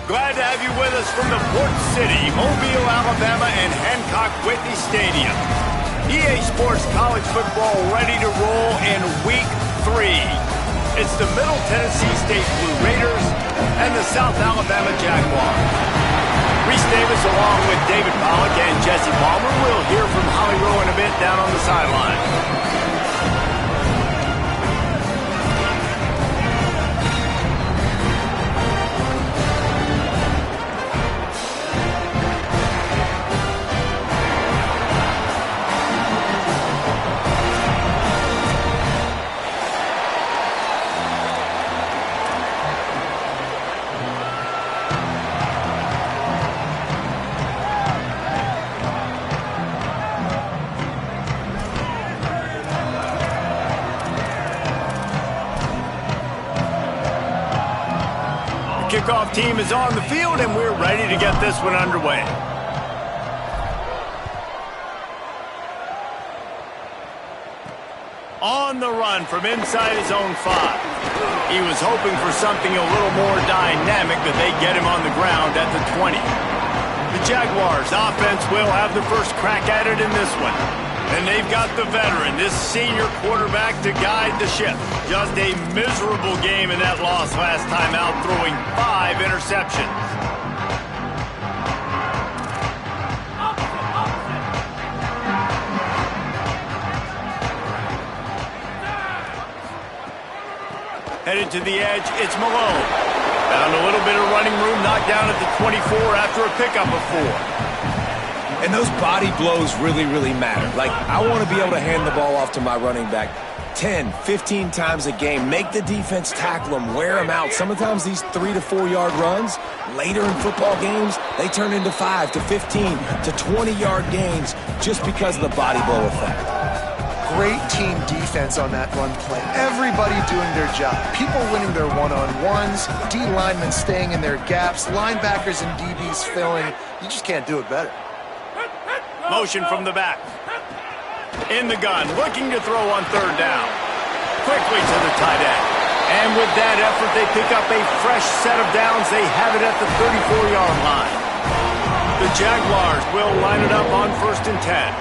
Glad to have you with us from the Port City, Mobile, Alabama, and Hancock Whitney Stadium. EA Sports College Football ready to roll in Week 3. It's the Middle Tennessee State Blue Raiders and the South Alabama Jaguars. Reese Davis along with David Pollock and Jesse Palmer. We'll hear from Holly Rowe in a bit down on the sideline. Kickoff team is on the field, and we're ready to get this one underway. On the run from inside his own 5. He was hoping for something a little more dynamic, but they get him on the ground at the 20. The Jaguars offense will have the first crack at it in this one. And they've got the veteran, this senior quarterback, to guide the ship. Just a miserable game in that loss last time out, throwing 5 interceptions. Headed to the edge, it's Malone. Found a little bit of running room, knocked down at the 24 after a pickup of 4. And those body blows really, really matter. Like, I want to be able to hand the ball off to my running back 10, 15 times a game. Make the defense tackle them, wear them out. Sometimes these 3 to 4 yard runs, later in football games, they turn into 5 to 15 to 20 yard gains just because of the body blow effect. Great team defense on that run play. Everybody doing their job. People winning their one-on-ones, D linemen staying in their gaps, linebackers and DBs filling. You just can't do it better. Motion from the back. In the gun, looking to throw on 3rd down. Quickly to the tight end. And with that effort, they pick up a fresh set of downs. They have it at the 34-yard line. The Jaguars will line it up on 1st and 10.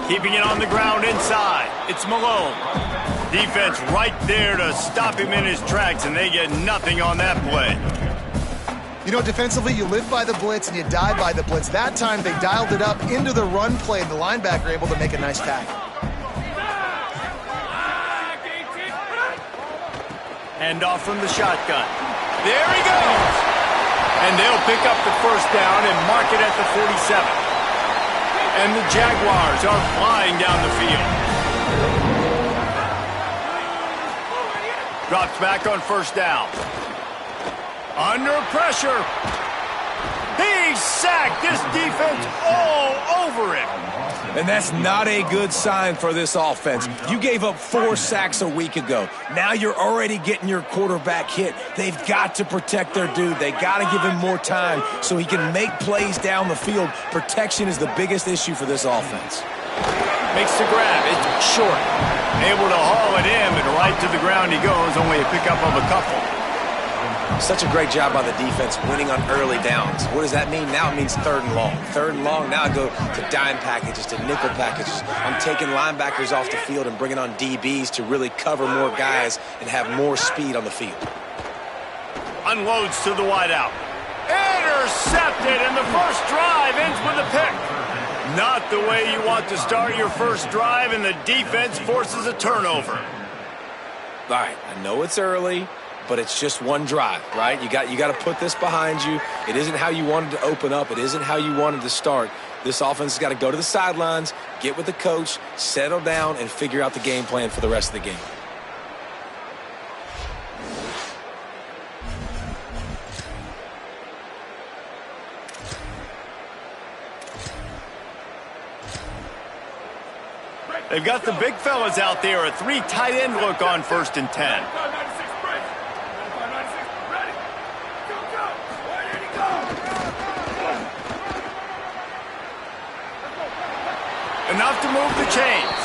Keeping it on the ground inside. It's Malone. Defense right there to stop him in his tracks, and they get nothing on that play. You know, defensively, you live by the blitz and you die by the blitz. That time, they dialed it up into the run play, and the linebacker able to make a nice tackle. Hand off from the shotgun. There he goes! And they'll pick up the 1st down and mark it at the 47. And the Jaguars are flying down the field. Drops back on 1st down. Under pressure. He's sacked. This defense all over him. And that's not a good sign for this offense. You gave up 4 sacks a week ago. Now you're already getting your quarterback hit. They've got to protect their dude. They got to give him more time so he can make plays down the field. Protection is the biggest issue for this offense. Makes the grab. It's short. Able to haul it in, and right to the ground he goes. Only a pickup of a couple. Such a great job by the defense winning on early downs. What does that mean? Now it means 3rd and long. 3rd and long, now I go to dime packages, to nickel packages. I'm taking linebackers off the field and bringing on DBs to really cover more guys and have more speed on the field. Unloads to the wideout. Intercepted, and the first drive ends with a pick. Not the way you want to start your first drive, and the defense forces a turnover. All right, I know it's early, but it's just one drive, right? You got to put this behind you. It isn't how you wanted to open up. It isn't how you wanted to start. This offense has got to go to the sidelines, get with the coach, settle down, and figure out the game plan for the rest of the game. They've got the big fellas out there, a 3 tight end look on 1st and 10. Enough to move the chains.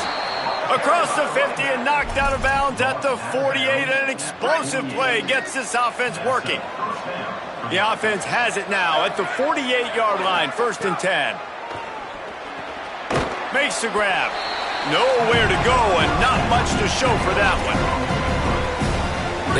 Across the 50 and knocked out of bounds at the 48. An explosive play gets this offense working. The offense has it now at the 48-yard line, 1st and 10. Makes the grab. Nowhere to go and not much to show for that one.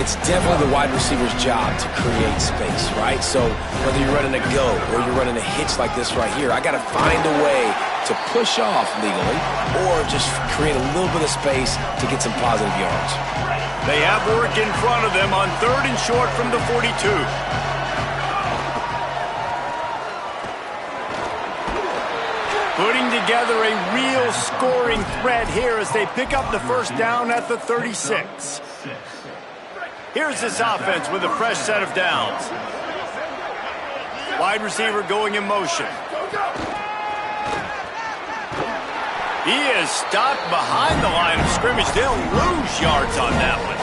It's definitely the wide receiver's job to create space, right? So whether you're running a go or you're running a hitch like this right here, I got to find a way to push off legally or just create a little bit of space to get some positive yards. They have work in front of them on 3rd and short from the 42. Putting together a real scoring threat here as they pick up the 1st down at the 36. Here's this offense with a fresh set of downs. Wide receiver going in motion. He is stopped behind the line of scrimmage. They'll lose yards on that one.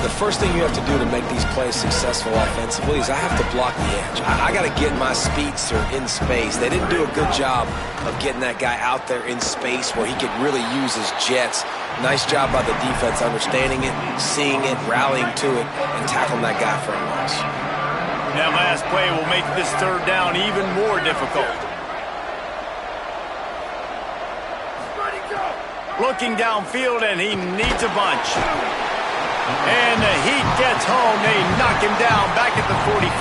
The first thing you have to do to make these plays successful offensively is I have to block the edge. I got to get my speedster in space. They didn't do a good job of getting that guy out there in space where he could really use his jets. Nice job by the defense understanding it, seeing it, rallying to it, and tackling that guy for a loss. That last play will make this 3rd down even more difficult. Looking downfield, and he needs a bunch. And the heat gets home. They knock him down back at the 45.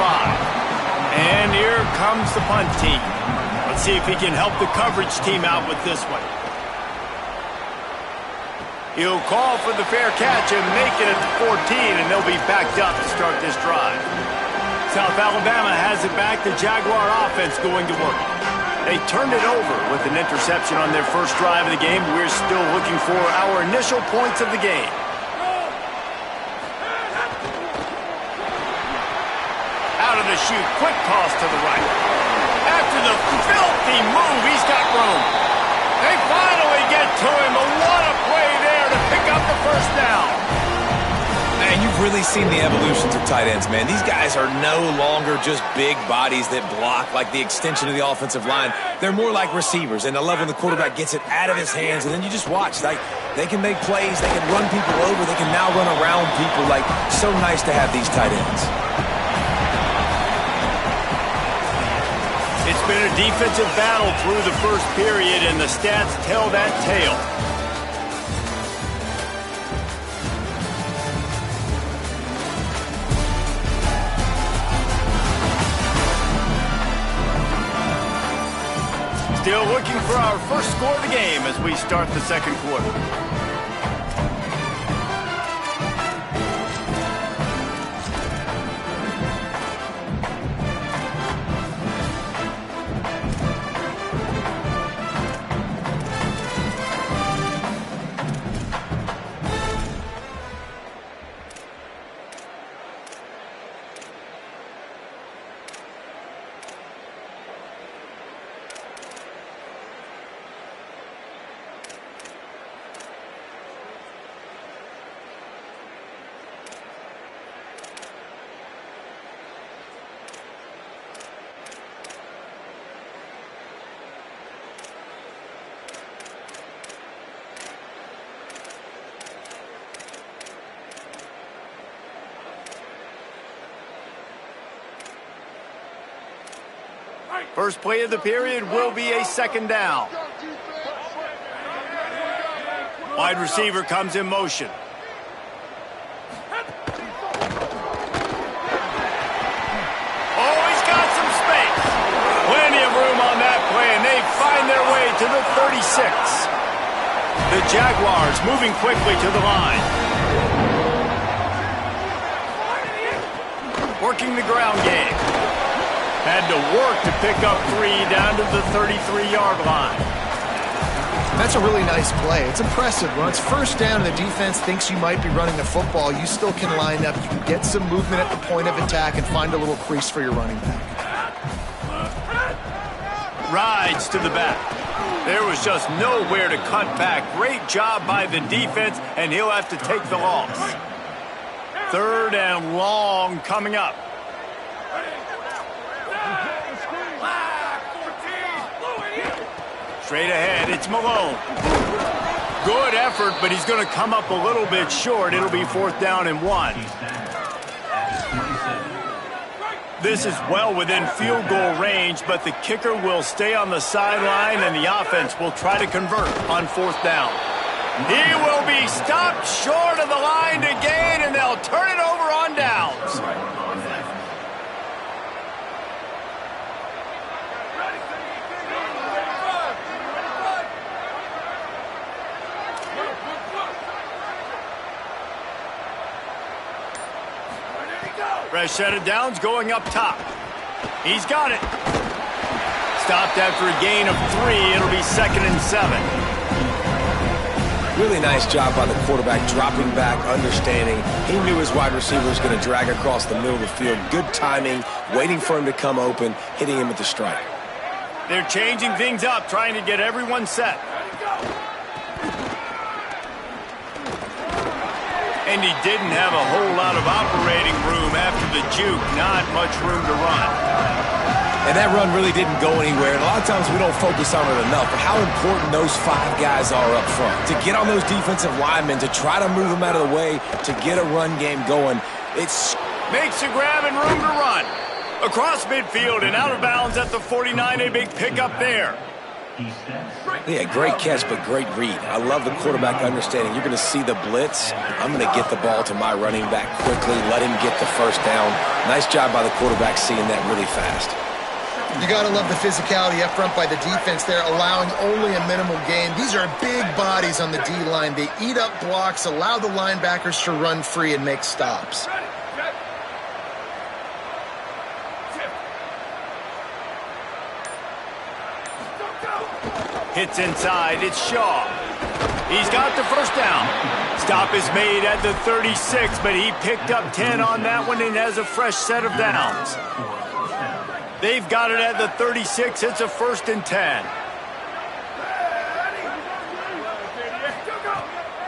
And here comes the punt team. Let's see if he can help the coverage team out with this one. He'll call for the fair catch and make it at the 14, and they'll be backed up to start this drive. South Alabama has it back. The Jaguar offense going to work. They turned it over with an interception on their first drive of the game. We're still looking for our initial points of the game. Out of the chute, quick toss to the right. After the filthy move, he's got room. They finally get to him, but what a play there to pick up the 1st down. Man, you've really seen the evolutions of tight ends, man. These guys are no longer just big bodies that block like the extension of the offensive line. They're more like receivers, and I love when the quarterback gets it out of his hands, and then you just watch. Like, they can make plays, they can run people over, they can now run around people. Like, so nice to have these tight ends. It's been a defensive battle through the first period, and the stats tell that tale. Still looking for our first score of the game as we start the 2nd quarter. First play of the period will be a 2nd down. Wide receiver comes in motion. Oh, he's got some space. Plenty of room on that play, and they find their way to the 36. The Jaguars moving quickly to the line. Working the ground game. Had to work to pick up 3 down to the 33-yard line. That's a really nice play. It's impressive. When it's 1st down and the defense thinks you might be running the football, you still can line up. You can get some movement at the point of attack and find a little crease for your running back. Rides to the back. There was just nowhere to cut back. Great job by the defense, and he'll have to take the loss. 3rd and long coming up. Straight ahead, it's Malone. Good effort, but he's going to come up a little bit short. It'll be 4th down and 1. This is well within field goal range, but the kicker will stay on the sideline, and the offense will try to convert on 4th down. He will be stopped short of the line to gain, and they'll turn it over on downs. Fresh set of downs going up top. He's got it. Stopped after a gain of 3. It'll be 2nd and 7. Really nice job by the quarterback, dropping back, understanding. He knew his wide receiver was going to drag across the middle of the field. Good timing, waiting for him to come open, hitting him with the strike. They're changing things up, trying to get everyone set. And he didn't have a whole lot of operating room after the juke. Not much room to run. And that run really didn't go anywhere. And a lot of times we don't focus on it enough. But how important those 5 guys are up front. To get on those defensive linemen, to try to move them out of the way, to get a run game going. It's makes a grab and room to run. Across midfield and out of bounds at the 49. A big pickup there. Yeah, great catch, but great read. I love the quarterback understanding. You're going to see the blitz. I'm going to get the ball to my running back quickly, let him get the first down. Nice job by the quarterback seeing that really fast. You got to love the physicality up front by the defense there, allowing only a minimal gain. These are big bodies on the D-line. They eat up blocks, allow the linebackers to run free and make stops. Hits inside, it's Shaw. He's got the first down. Stop is made at the 36, but he picked up 10 on that one and has a fresh set of downs. They've got it at the 36. It's a 1st and 10.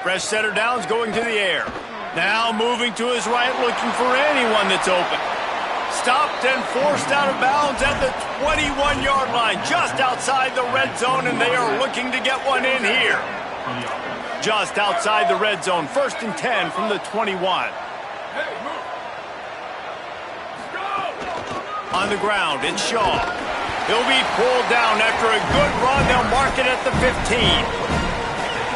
Fresh set of downs going to the air. Now moving to his right, looking for anyone that's open. Stopped and forced out of bounds at the 21-yard line, just outside the red zone, and they are looking to get one in here. Just outside the red zone, 1st and 10 from the 21. On the ground, it's Shaw. He'll be pulled down after a good run. They'll mark it at the 15.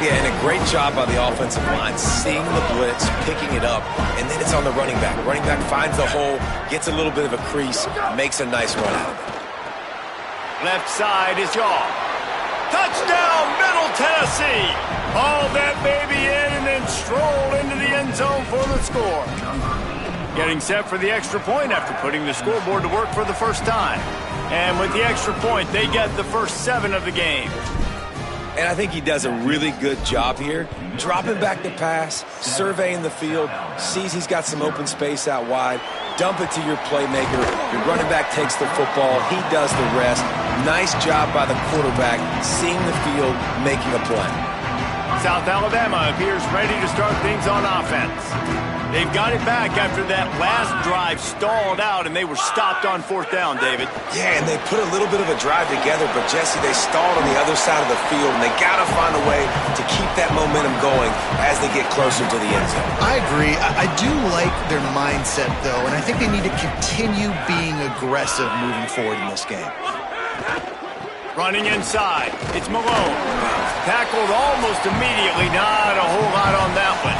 Yeah, and a great job by the offensive line, seeing the blitz, picking it up, and then it's on the running back. Running back finds the hole, gets a little bit of a crease, makes a nice run out of it. Left side is Shaw. Touchdown, Middle Tennessee. Haul that baby in and then stroll into the end zone for the score. Getting set for the extra point after putting the scoreboard to work for the first time. And with the extra point, they get the first 7 of the game. And I think he does a really good job here, dropping back the pass, surveying the field, sees he's got some open space out wide, dump it to your playmaker, your running back takes the football, he does the rest. Nice job by the quarterback, seeing the field, making a play. South Alabama appears ready to start things on offense. They've got it back after that last drive stalled out, and they were stopped on 4th down, David. Yeah, and they put a little bit of a drive together, but, Jesse, they stalled on the other side of the field, and they got to find a way to keep that momentum going as they get closer to the end zone. I agree. I do like their mindset, though, and I think they need to continue being aggressive moving forward in this game. Running inside, it's Malone. Tackled almost immediately, not a whole lot on that one.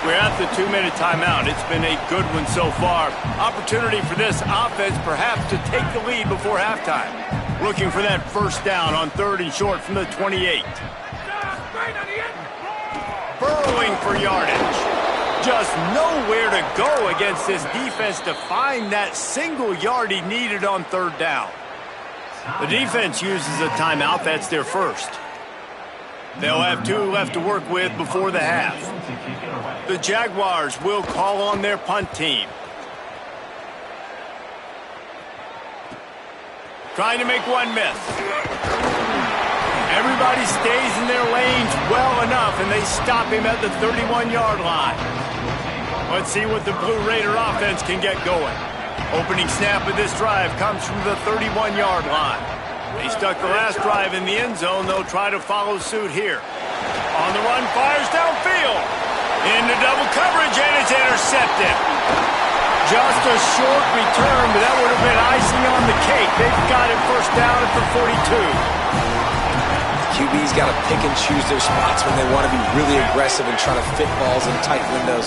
We're at the 2-minute timeout. It's been a good one so far. Opportunity for this offense perhaps to take the lead before halftime. Looking for that first down on 3rd and short from the 28. Burrowing for yardage. Just nowhere to go against this defense to find that single yard he needed on 3rd down. The defense uses a timeout. That's their first. They'll have 2 left to work with before the half. The Jaguars will call on their punt team. Trying to make one miss. Everybody stays in their lanes well enough, and they stop him at the 31-yard line. Let's see what the Blue Raider offense can get going. Opening snap of this drive comes from the 31-yard line. They stuck the last drive in the end zone. They'll try to follow suit here. On the run, fires downfield. Into double coverage, and it's intercepted. Just a short return, but that would have been icing on the cake. They've got it first down at the 42. QB's got to pick and choose their spots when they want to be really aggressive and try to fit balls in tight windows.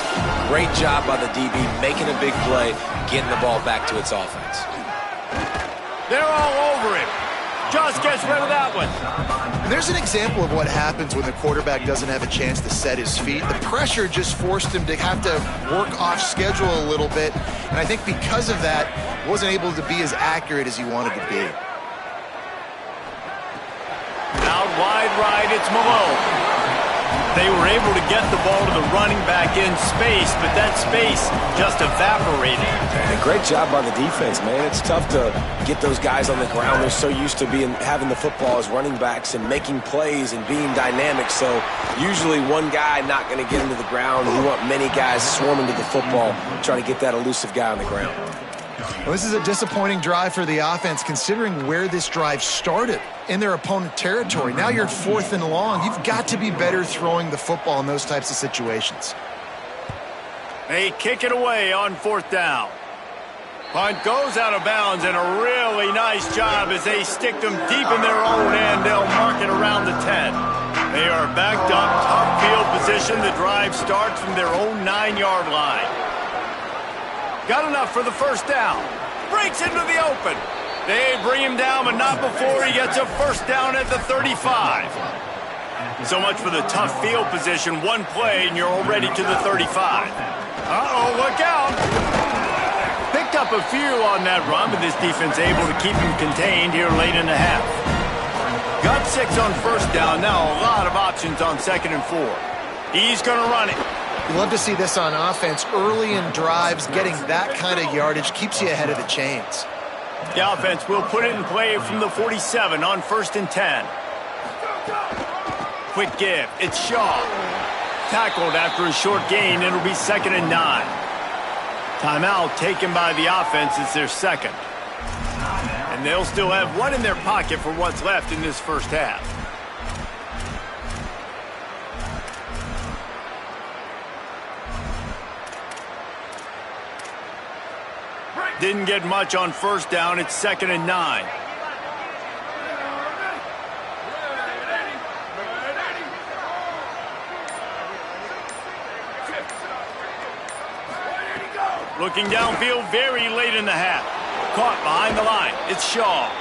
Great job by the DB, making a big play, getting the ball back to its offense. They're all over him. Just gets rid of that one. And there's an example of what happens when the quarterback doesn't have a chance to set his feet. The pressure just forced him to have to work off schedule a little bit. And I think because of that, wasn't able to be as accurate as he wanted to be. Out wide right, it's Malone. They were able to get the ball to the running back in space, but that space just evaporated. And a great job by the defense, man. It's tough to get those guys on the ground. They're so used to having the football as running backs and making plays and being dynamic. So usually one guy not going to get into the ground. You want many guys swarming to the football, trying to get that elusive guy on the ground. Well, this is a disappointing drive for the offense, considering where this drive started in their opponent territory. Now you're at 4th and long. You've got to be better throwing the football in those types of situations. They kick it away on 4th down. Punt goes out of bounds, and a really nice job as they stick them deep in their own end. They'll mark it around the 10. They are backed up, tough field position. The drive starts from their own 9-yard line. Got enough for the first down. Breaks into the open. They bring him down, but not before he gets a first down at the 35. So much for the tough field position. One play, and you're already to the 35. Uh-oh, look out. Picked up a few on that run, but this defense able to keep him contained here late in the half. Got 6 on first down. Now a lot of options on 2nd and 4. He's going to run it. You love to see this on offense. Early in drives, getting that kind of yardage keeps you ahead of the chains. The offense will put it in play from the 47 on 1st and 10. Quick give. It's Shaw. Tackled after a short gain. It'll be 2nd and 9. Timeout taken by the offense. It's their second. And they'll still have one in their pocket for what's left in this first half. Didn't get much on first down. It's 2nd and 9. Looking downfield very late in the half. Caught behind the line. It's Shaw.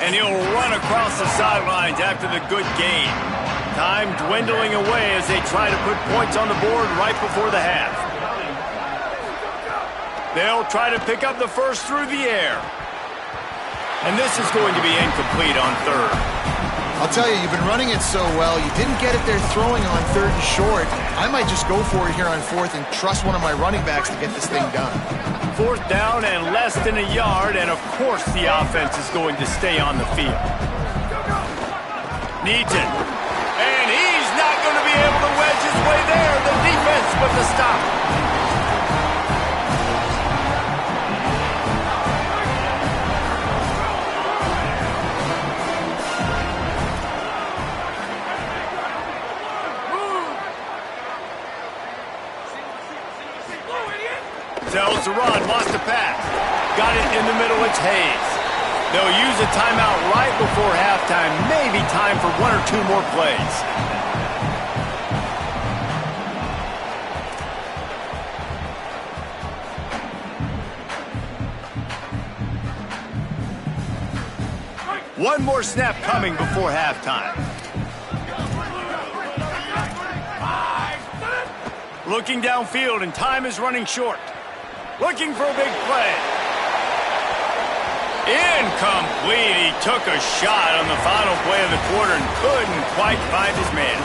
And he'll run across the sidelines after the good gain. Time dwindling away as they try to put points on the board right before the half. They'll try to pick up the first through the air. And this is going to be incomplete on 3rd. I'll tell you, you've been running it so well. You didn't get it there throwing on 3rd and short. I might just go for it here on 4th and trust one of my running backs to get this thing done. 4th down and less than a yard, and of course the offense is going to stay on the field. Needs it. And he's not going to be able to wedge his way there. The defense with the stop. Tells the run, lost the pass. Got it in the middle, it's Hayes. They'll use a timeout right before halftime. Maybe time for 1 or 2 more plays. One more snap coming before halftime. Looking downfield, and time is running short. Looking for a big play. Incomplete. He took a shot on the final play of the quarter and couldn't quite find his man.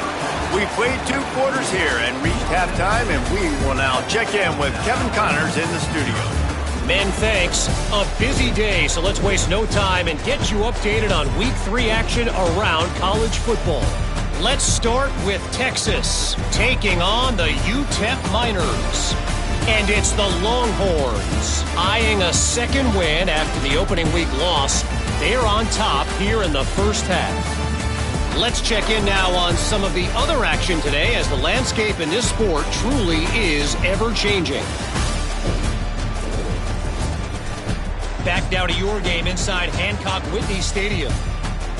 We played 2 quarters here and reached halftime, and we will now check in with Kevin Connors in the studio. Men, thanks. A busy day, so let's waste no time and get you updated on Week 3 action around college football. Let's start with Texas, taking on the UTEP Miners. And it's the Longhorns, eyeing a second win after the opening week loss. They're on top here in the first half. Let's check in now on some of the other action today, as the landscape in this sport truly is ever-changing. Back now to your game inside Hancock Whitney Stadium.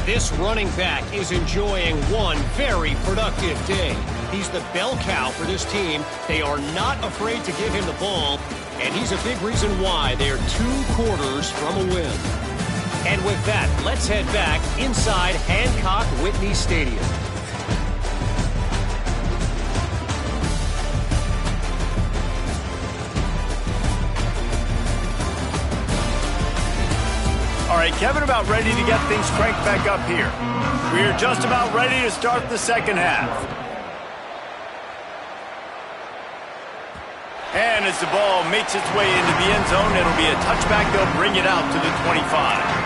This running back is enjoying one very productive day. He's the bell cow for this team. They are not afraid to give him the ball, and he's a big reason why they're 2 quarters from a win. And with that, let's head back inside Hancock Whitney Stadium. All right, Kevin, about ready to get things cranked back up here. We are just about ready to start the second half. And as the ball makes its way into the end zone, it'll be a touchback. They'll bring it out to the 25.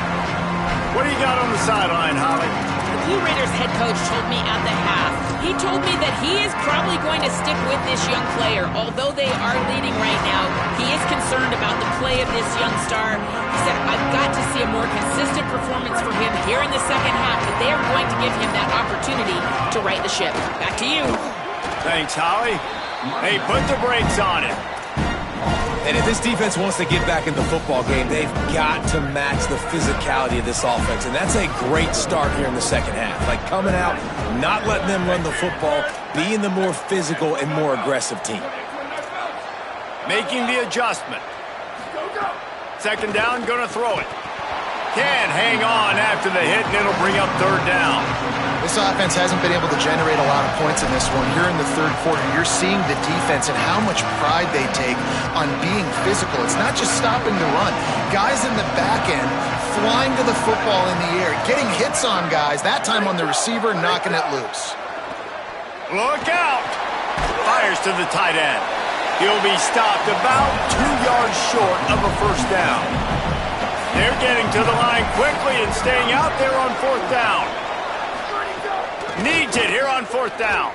What do you got on the sideline, Holly? The Blue Raiders head coach told me at the half. He told me that he is probably going to stick with this young player. Although they are leading right now, he is concerned about the play of this young star. He said, I've got to see a more consistent performance from him here in the second half, but they are going to give him that opportunity to right the ship. Back to you. Thanks, Holly. Hey, put the brakes on it. And if this defense wants to get back in the football game, they've got to match the physicality of this offense. And that's a great start here in the second half. Like coming out, not letting them run the football, being the more physical and more aggressive team. Making the adjustment. Second down, going to throw it. Can't hang on after the hit, and it'll bring up third down. This offense hasn't been able to generate a lot of points in this one. Here in the third quarter, you're seeing the defense and how much pride they take on being physical. It's not just stopping the run. Guys in the back end flying to the football in the air, getting hits on guys, that time on the receiver, knocking it loose. Look out! Fires to the tight end. He'll be stopped about 2 yards short of a first down. They're getting to the line quickly and staying out there on fourth down. Needs it here on fourth down.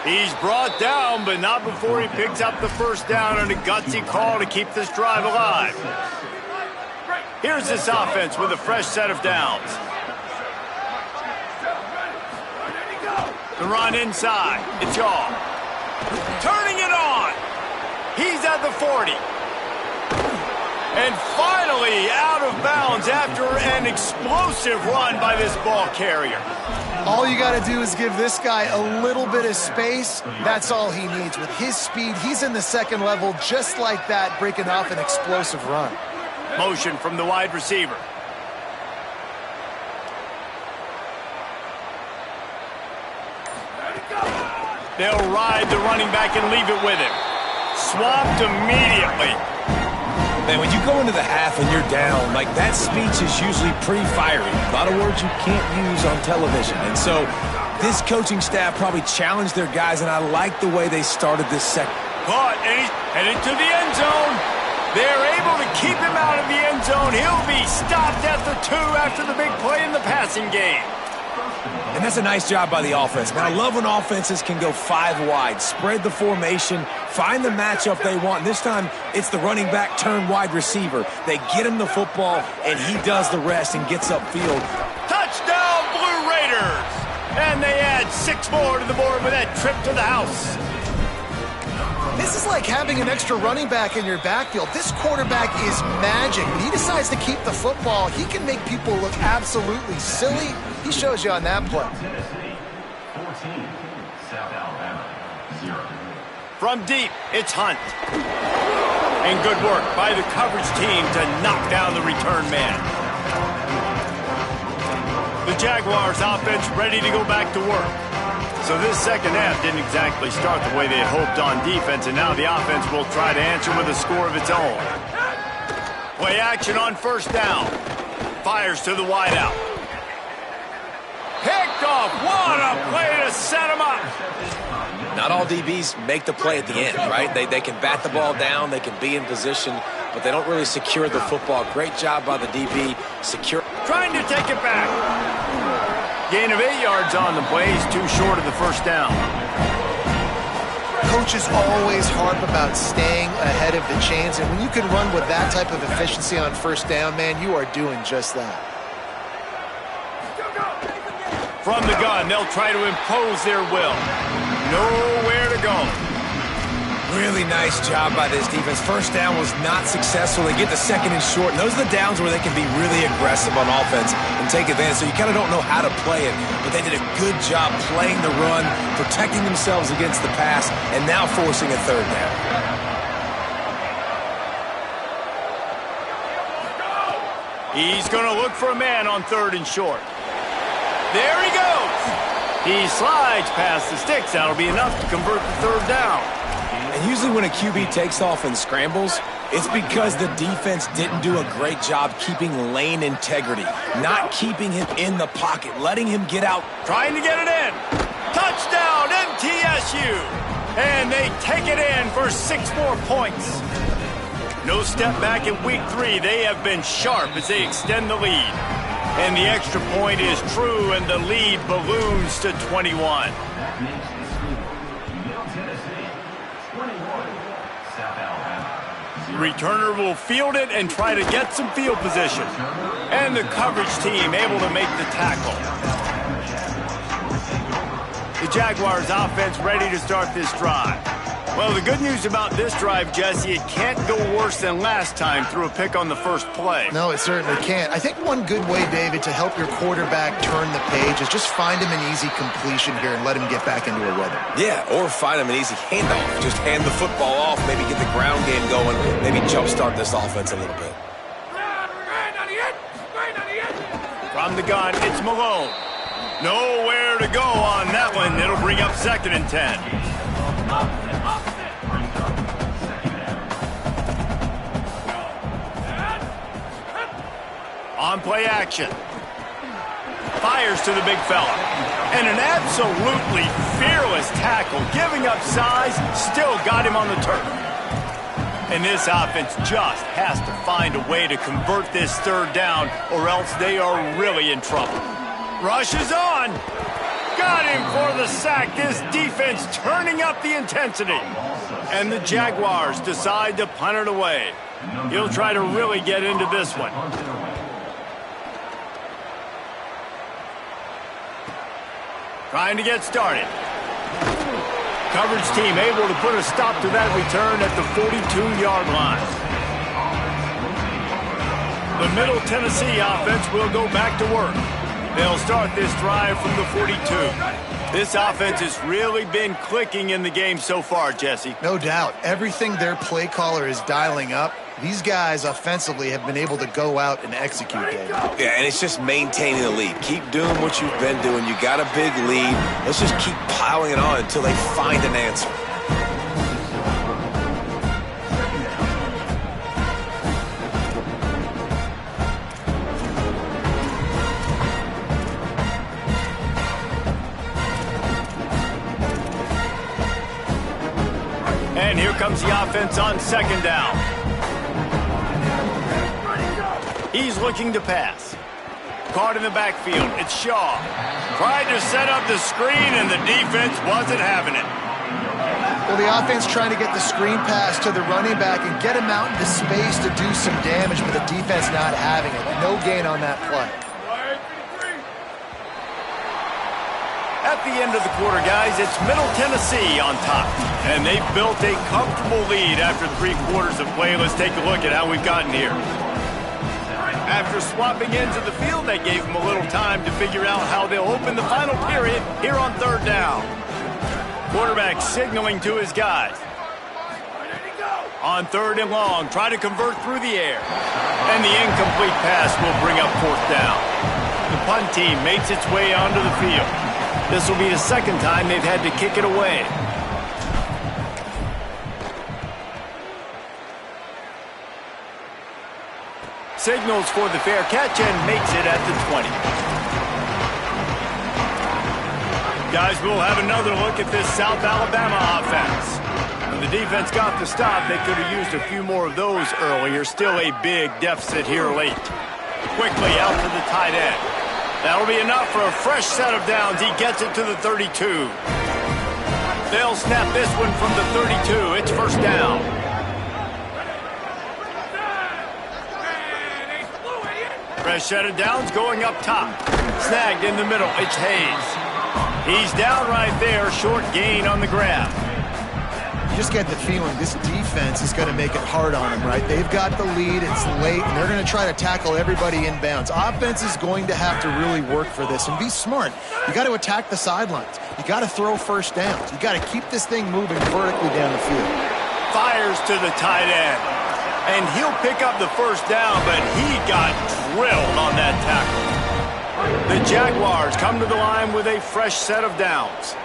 He's brought down, but not before he picks up the first down on a gutsy call to keep this drive alive. Here's this offense with a fresh set of downs. The run inside. It's Yaw. Turning it on. He's at the 40. And finally out of bounds after an explosive run by this ball carrier. All you got to do is give this guy a little bit of space. That's all he needs. With his speed, he's in the second level just like that, breaking off an explosive run. Motion from the wide receiver. They'll ride the running back and leave it with him. Swamped immediately. Man, when you go into the half and you're down, like that speech is usually pretty fiery. A lot of words you can't use on television. And so this coaching staff probably challenged their guys, and I like the way they started this second. Caught, and he's headed to the end zone. They're able to keep him out of the end zone. He'll be stopped at the 2 after the big play in the passing game. And that's a nice job by the offense. Man, I love when offenses can go 5 wide, spread the formation, find the matchup they want. And this time, it's the running back turn wide receiver. They get him the football, and he does the rest and gets upfield. Touchdown, Blue Raiders! And they add 6 more to the board with that trip to the house. This is like having an extra running back in your backfield. This quarterback is magic. When he decides to keep the football, he can make people look absolutely silly. He shows you on that play. From deep, it's Hunt. And good work by the coverage team to knock down the return man. The Jaguars offense ready to go back to work. So this second half didn't exactly start the way they had hoped on defense, and now the offense will try to answer with a score of its own. Play action on first down. Fires to the wideout. Picked off. What a play to set him up. Not all DBs make the play at the end, right? They can bat the ball down, they can be in position, but they don't really secure the football. Great job by the DB. Secure. Trying to take it back. Gain of 8 yards on the play. He's too short of the first down. Coaches always harp about staying ahead of the chains, and when you can run with that type of efficiency on first down, man, you are doing just that. From the gun, they'll try to impose their will. Nowhere to go. Really nice job by this defense. First down was not successful. They get the second and short, and those are the downs where they can be really aggressive on offense and take advantage. So you kind of don't know how to play it, but they did a good job playing the run, protecting themselves against the pass, and now forcing a third down. He's going to look for a man on third and short. There he goes. He slides past the sticks. That'll be enough to convert the third down. And usually when a QB takes off and scrambles, it's because the defense didn't do a great job keeping lane integrity, not keeping him in the pocket, letting him get out. Trying to get it in. Touchdown, MTSU. And they take it in for 6 more points. No step back in week 3. They have been sharp as they extend the lead. And the extra point is true, and the lead balloons to 21. Returner will field it and try to get some field position. And the coverage team able to make the tackle. The Jaguars offense ready to start this drive. Well, the good news about this drive, Jesse, it can't go worse than last time through a pick on the first play. No, it certainly can't. I think one good way, David, to help your quarterback turn the page is just find him an easy completion here and let him get back into a rhythm. Yeah, or find him an easy handoff. Just hand the football off, maybe get the ground game going, maybe jumpstart this offense a little bit. From the gun, it's Malone. Nowhere to go on that one. It'll bring up 2nd and 10. On play action. Fires to the big fella. And an absolutely fearless tackle, giving up size, still got him on the turf. And this offense just has to find a way to convert this third down, or else they are really in trouble. Rush is on. Got him for the sack. This defense turning up the intensity. And the Jaguars decide to punt it away. He'll try to really get into this one. Trying to get started. Coverage team able to put a stop to that return at the 42-yard line. The Middle Tennessee offense will go back to work. They'll start this drive from the 42. This offense has really been clicking in the game so far, Jesse. No doubt. Everything their play caller is dialing up, these guys offensively have been able to go out and execute, David. Yeah, and it's just maintaining the lead. Keep doing what you've been doing. You got a big lead. Let's just keep piling it on until they find an answer. And here comes the offense on 2nd down. He's looking to pass. Caught in the backfield. It's Shaw. Tried to set up the screen, and the defense wasn't having it. Well, the offense trying to get the screen pass to the running back and get him out into space to do some damage, but the defense not having it. No gain on that play. At the end of the quarter, guys, it's Middle Tennessee on top. And they've built a comfortable lead after 3 quarters of play. Let's take a look at how we've gotten here. After swapping ends of the field, they gave them a little time to figure out how they'll open the final period here on 3rd down. Quarterback signaling to his guys. On 3rd and long, try to convert through the air. And the incomplete pass will bring up 4th down. The punt team makes its way onto the field. This will be the 2nd time they've had to kick it away. Signals for the fair catch and makes it at the 20. Guys, we'll have another look at this South Alabama offense. When the defense got the stop, they could have used a few more of those earlier. Still a big deficit here late. Quickly out to the tight end. That'll be enough for a fresh set of downs. He gets it to the 32. They'll snap this one from the 32. It's 1st down. Fresh set of downs going up top. Snagged in the middle. It's Hayes. He's down right there. Short gain on the grab. You just get the feeling this defense is going to make it hard on them, right? They've got the lead. It's late, and they're going to try to tackle everybody inbounds. Offense is going to have to really work for this and be smart. You got to attack the sidelines. You got to throw first downs. You got to keep this thing moving vertically down the field. Fires to the tight end. And he'll pick up the first down, but he got drilled on that tackle. The Jaguars come to the line with a fresh set of downs.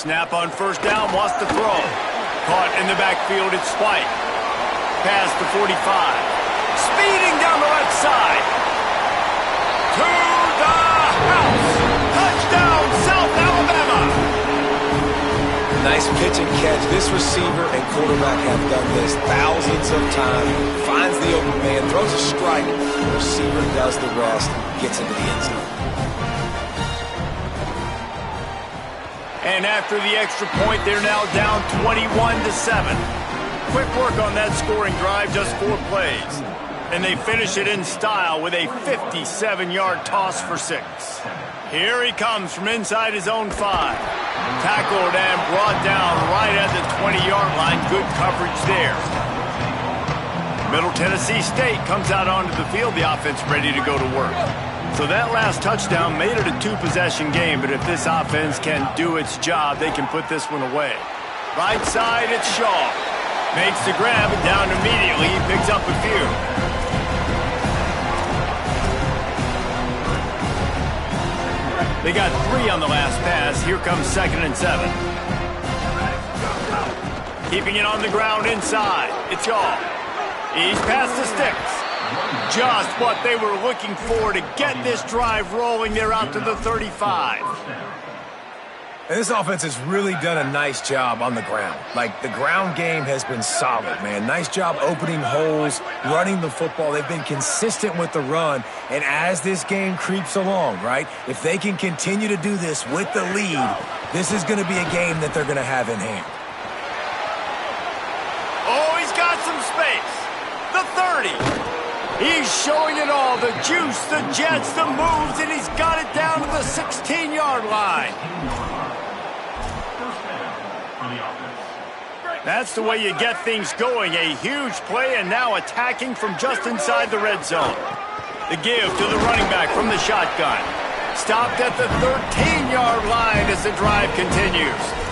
Snap on first down, wants to throw. Caught in the backfield, it's White. Pass to 45. Speeding down the left side. To the house. Touchdown, South Alabama. Nice pitch and catch. This receiver and quarterback have done this thousands of times. Finds the open man, throws a strike. The receiver does the rest, gets into the end zone. And after the extra point, they're now down 21-7. Quick work on that scoring drive, just 4 plays. And they finish it in style with a 57-yard toss for 6. Here he comes from inside his own 5. Tackled and brought down right at the 20-yard line. Good coverage there. Middle Tennessee State comes out onto the field. The offense ready to go to work. So that last touchdown made it a 2-possession game, but if this offense can do its job, they can put this one away. Right side, it's Shaw. Makes the grab and down immediately. He picks up a few. They got 3 on the last pass. Here comes 2nd and 7. Keeping it on the ground inside. It's Shaw. He's past the sticks. Just what they were looking for to get this drive rolling. They're out to the 35. And this offense has really done a nice job on the ground. Like, the ground game has been solid, man. Nice job opening holes, running the football. They've been consistent with the run. And as this game creeps along, right, if they can continue to do this with the lead, this is going to be a game that they're going to have in hand. Oh, he's got some space. The 30. He's showing it all, the juice, the jets, the moves, and he's got it down to the 16-yard line. That's the way you get things going. A huge play and now attacking from just inside the red zone. The give to the running back from the shotgun. Stopped at the 13-yard line as the drive continues.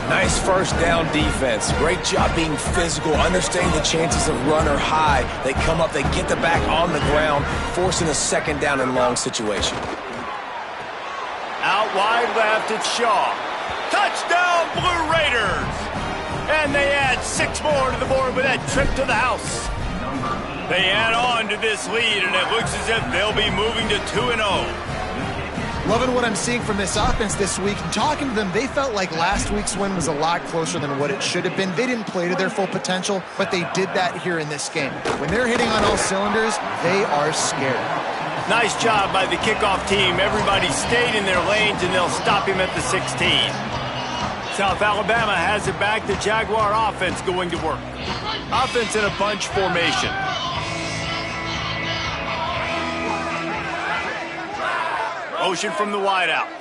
Nice first down defense. Great job being physical, understanding the chances of run are high. They come up, they get the back on the ground, forcing a 2nd down and long situation. Out wide left, it's Shaw. Touchdown, Blue Raiders! And they add 6 more to the board with that trip to the house. They add on to this lead, and it looks as if they'll be moving to 2-0. Loving what I'm seeing from this offense this week. And talking to them, they felt like last week's win was a lot closer than what it should have been. They didn't play to their full potential, but they did that here in this game. When they're hitting on all cylinders, they are scared. Nice job by the kickoff team. Everybody stayed in their lanes, and they'll stop him at the 16. South Alabama has it back. The Jaguar offense going to work. Offense in a bunch formation. Motion from the wideout.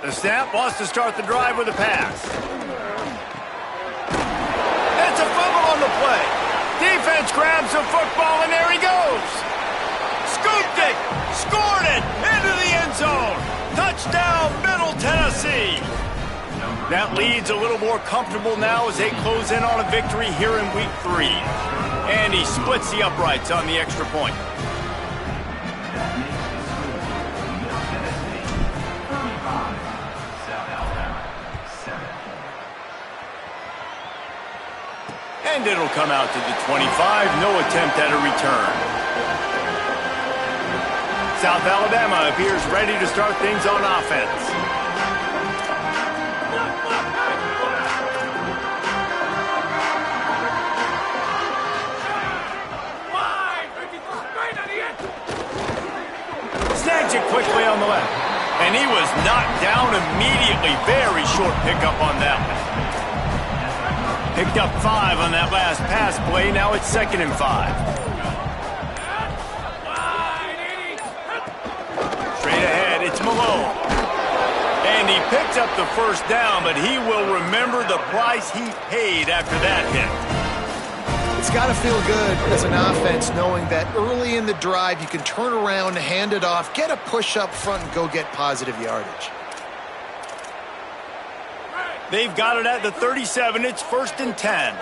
The snap wants to start the drive with a pass. It's a fumble on the play. Defense grabs the football, and there he goes. Scooped it, scored it, into the end zone. Touchdown, Middle Tennessee. That lead's a little more comfortable now as they close in on a victory here in week 3. And he splits the uprights on the extra point. And it'll come out to the 25. No attempt at a return. South Alabama appears ready to start things on offense. Snags it quickly on the left. And he was knocked down immediately. Very short pickup on that one. Picked up 5 on that last pass play. Now it's 2nd and 5. Straight ahead, it's Malone. And he picked up the first down, but he will remember the price he paid after that hit. It's got to feel good as an offense knowing that early in the drive you can turn around, hand it off, get a push up front, and go get positive yardage. They've got it at the 37. It's 1st and 10.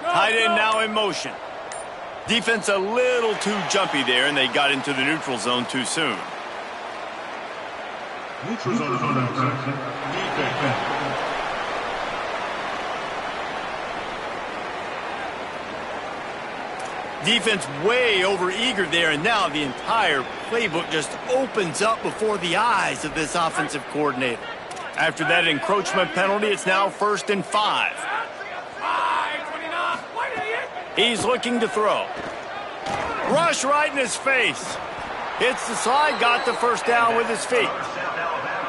Tight end now in motion. Defense a little too jumpy there, and they got into the neutral zone too soon. Neutral zone defense. Defense way over-eager there, and now the entire playbook just opens up before the eyes of this offensive coordinator. After that encroachment penalty, it's now 1st and 5. He's looking to throw. Rush right in his face. Hits the slide, got the first down with his feet.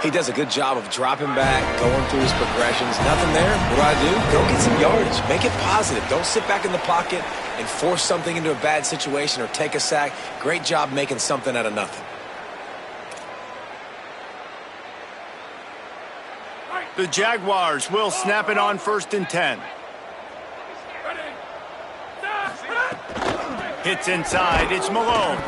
He does a good job of dropping back, going through his progressions. Nothing there. What do? Go get some yardage. Make it positive. Don't sit back in the pocket and force something into a bad situation or take a sack. Great job making something out of nothing. The Jaguars will snap it on 1st and 10. Hits inside. It's Malone.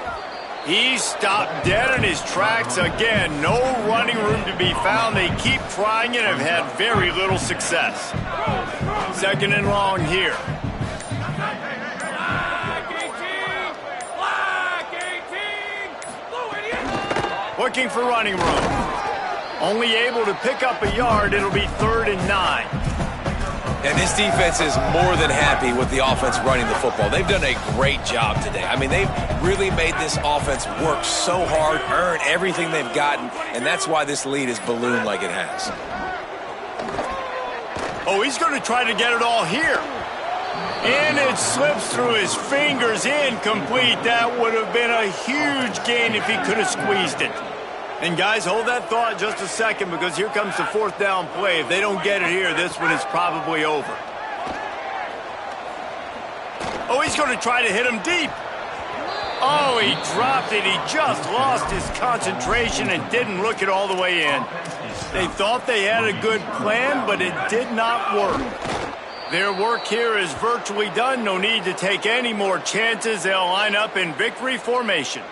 He's stopped dead in his tracks again. No running room to be found. They keep trying and have had very little success. 2nd and long here. Looking for running room. Only able to pick up a yard. It'll be 3rd and 9. And this defense is more than happy with the offense running the football. They've done a great job today. I mean, they've really made this offense work so hard, earn everything they've gotten, and that's why this lead is ballooned like it has. Oh, he's going to try to get it all here. And it slips through his fingers, incomplete. That would have been a huge gain if he could have squeezed it. And guys, hold that thought just a second, because here comes the 4th down play. If they don't get it here, this one is probably over. Oh, he's going to try to hit him deep. Oh, he dropped it. He just lost his concentration and didn't look it all the way in. They thought they had a good plan, but it did not work. Their work here is virtually done. No need to take any more chances. They'll line up in victory formation.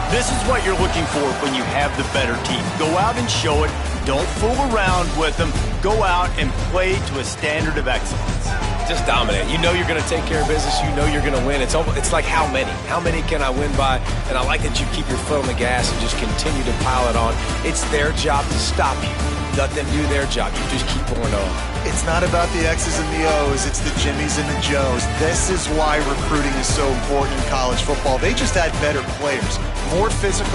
This is what you're looking for when you have the better team. Go out and show it. Don't fool around with them. Go out and play to a standard of excellence. Just dominate. You know you're going to take care of business. You know you're going to win. It's like how many? How many can I win by? And I like that you keep your foot on the gas and just continue to pile it on. It's their job to stop you. Let them do their job. You just keep going on. It's not about the X's and the O's. It's the Jimmies and the Joes. This is why recruiting is so important in college football. They just had better players, more physical.